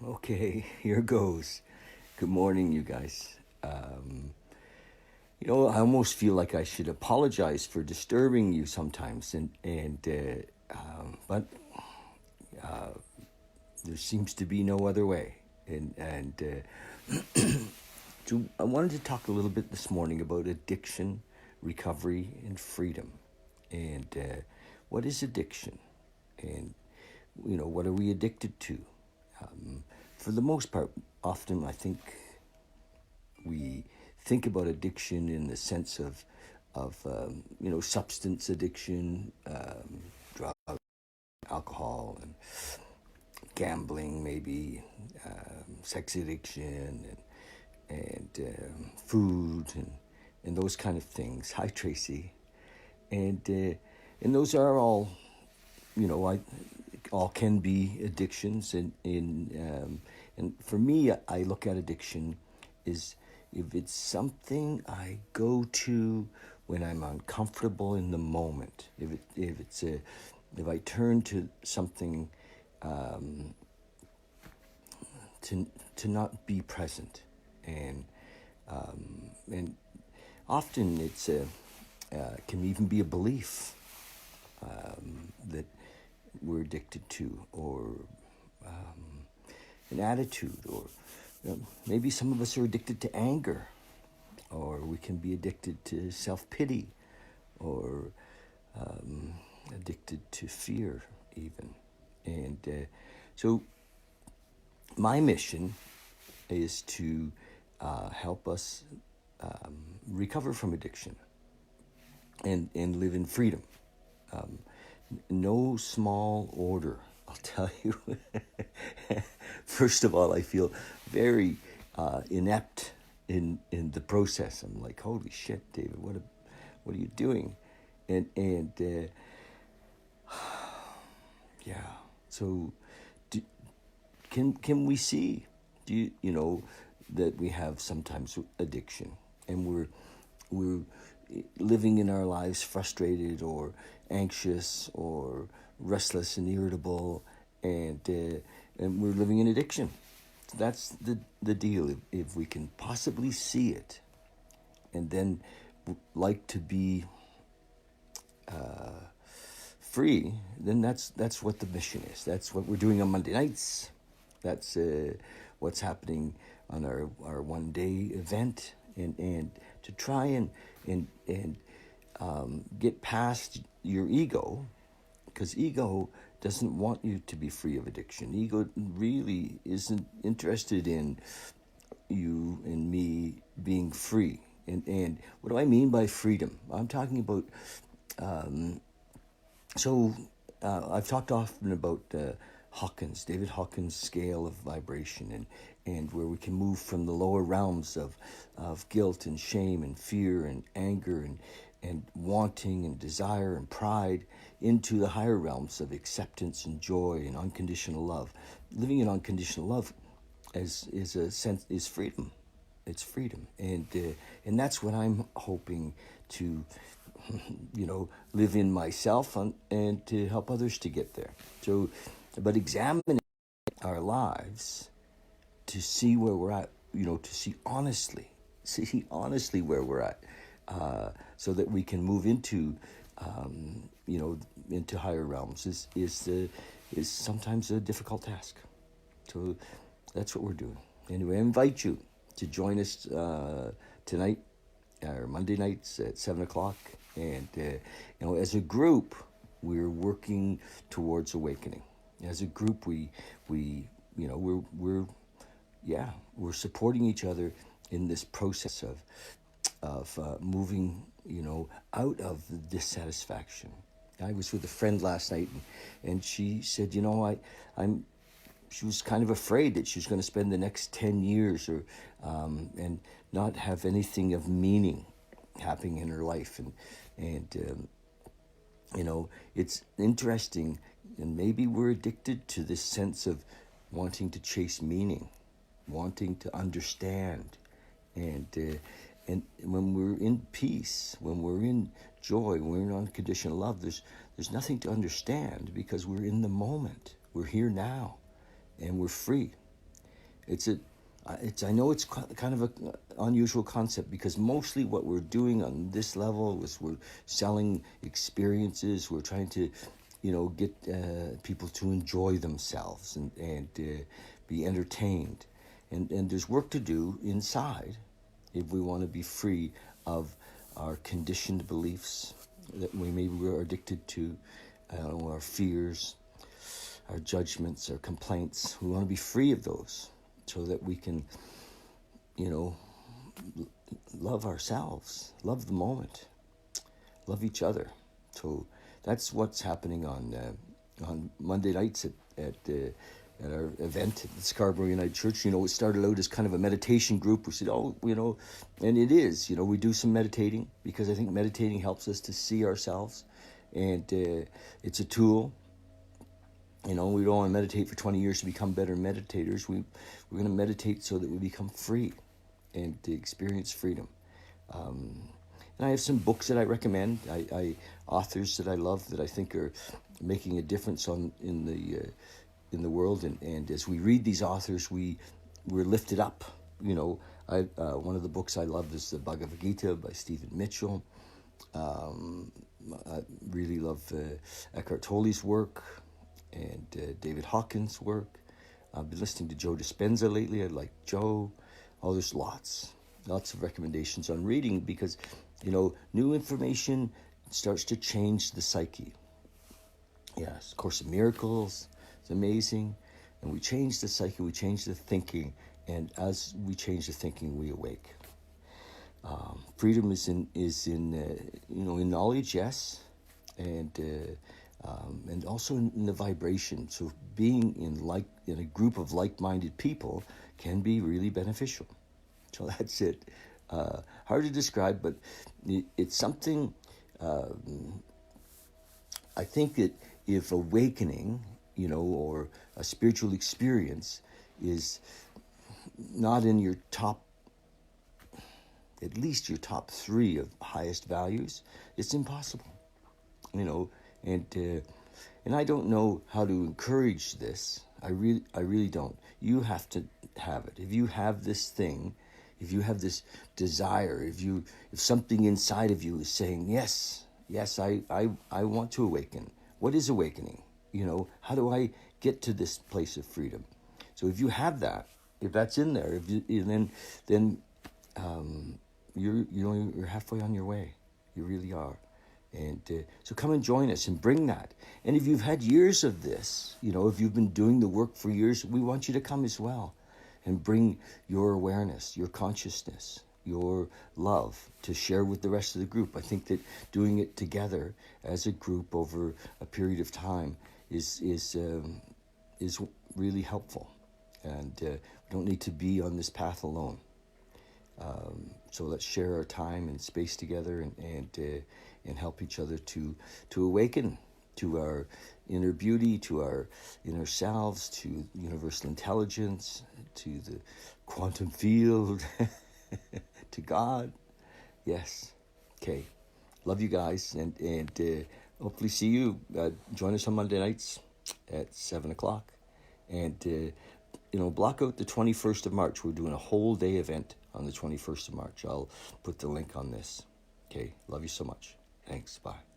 Okay, here goes. Good morning, you guys. I almost feel like I should apologize for disturbing you sometimes, but there seems to be no other way. So I wanted to talk a little bit this morning about addiction, recovery, and freedom. And what is addiction? And what are we addicted to? For the most part, often I think we think about addiction in the sense of substance addiction, drug, alcohol, and gambling, maybe sex addiction, food, and those kind of things. Hi, Tracy, and those are all all can be addictions, and for me, I look at addiction is if it's something I go to when I'm uncomfortable in the moment. If I turn to something to not be present, and and often it's a can even be a belief that we're addicted to, or an attitude, or maybe some of us are addicted to anger, or we can be addicted to self-pity, or addicted to fear even. And so my mission is to help us recover from addiction and live in freedom. No small order, I'll tell you. First of all, I feel very inept in the process. I'm like, holy shit, David, what are you doing? And yeah. So, can we see? That we have sometimes addiction, and we're living in our lives frustrated or anxious or restless and irritable, and we're living in addiction. That's the deal. If we can possibly see it, and then like to be free, then that's what the mission is. That's what we're doing on Monday nights. That's what's happening on our one day event, and to try and get past your ego, because ego doesn't want you to be free of addiction. Ego really isn't interested in you and me being free. And what do I mean by freedom? I'm talking about I've talked often about David Hawkins' scale of vibration, and where we can move from the lower realms of guilt and shame and fear and anger and wanting and desire and pride into the higher realms of acceptance and joy and unconditional love. Living in unconditional love is freedom. It's freedom, and that's what I'm hoping to live in myself, and to help others to get there. So, but examining our lives to see where we're at, to see honestly where we're at, so that we can move into higher realms is sometimes a difficult task. So that's what we're doing. Anyway, I invite you to join us tonight, or Monday nights at 7:00, and as a group, we're working towards awakening. As a group, we're supporting each other in this process of moving out of the dissatisfaction. I was with a friend last night, and she said, I'm she was kind of afraid that she was going to spend the next 10 years and not have anything of meaning happening in her life. And it's interesting, and maybe we're addicted to this sense of wanting to chase meaning, wanting to understand. And when we're in peace, when we're in joy, when we're in unconditional love, there's nothing to understand, because we're in the moment. We're here now, and we're free. It's a, I know it's kind of a unusual concept, because mostly what we're doing on this level is we're selling experiences. We're trying to, get people to enjoy themselves and be entertained, and there's work to do inside if we want to be free of our conditioned beliefs that we're addicted to, our fears, our judgments, our complaints. We want to be free of those so that we can, love ourselves, love the moment, love each other. So that's what's happening on Monday nights at our event at the Scarborough United Church. It started out as kind of a meditation group. We said, and it is, we do some meditating, because I think meditating helps us to see ourselves, and it's a tool. We don't want to meditate for 20 years to become better meditators. We're going to meditate so that we become free and to experience freedom. And I have some books that I recommend, authors that I love, that I think are making a difference in the world. And as we read these authors, we're lifted up. One of the books I love is the Bhagavad Gita by Stephen Mitchell. I really love Eckhart Tolle's work and David Hawkins' work. I've been listening to Joe Dispenza lately. I like Joe. Oh, there's lots of recommendations on reading, because, new information starts to change the psyche. Yes, Course in Miracles is amazing. And we change the psyche, we change the thinking. And as we change the thinking, we awake. Freedom is in knowledge, yes. And also in the vibration. So being in a group of like-minded people can be really beneficial. So that's it. Hard to describe, but it's something. I think that if awakening, or a spiritual experience is not in your at least your top 3 of highest values, it's impossible. And I don't know how to encourage this. I really don't. You have to have it. If you have this thing, if you have this desire, if something inside of you is saying, yes, I want to awaken. What is awakening? How do I get to this place of freedom? So if you have that, if that's in there, then you're halfway on your way. You really are. And so come and join us and bring that. And if you've had years of this, if you've been doing the work for years, we want you to come as well and bring your awareness, your consciousness, your love to share with the rest of the group. I think that doing it together as a group over a period of time is really helpful. And we don't need to be on this path alone. So let's share our time and space together and help each other to awaken to our inner beauty, to our inner selves, to universal intelligence, to the quantum field, to God. Yes. Okay. Love you guys, and hopefully see you. Join us on Monday nights at 7 o'clock. And, block out the 21st of March. We're doing a whole day event on the 21st of March. I'll put the link on this. Okay. Love you so much. Thanks. Bye.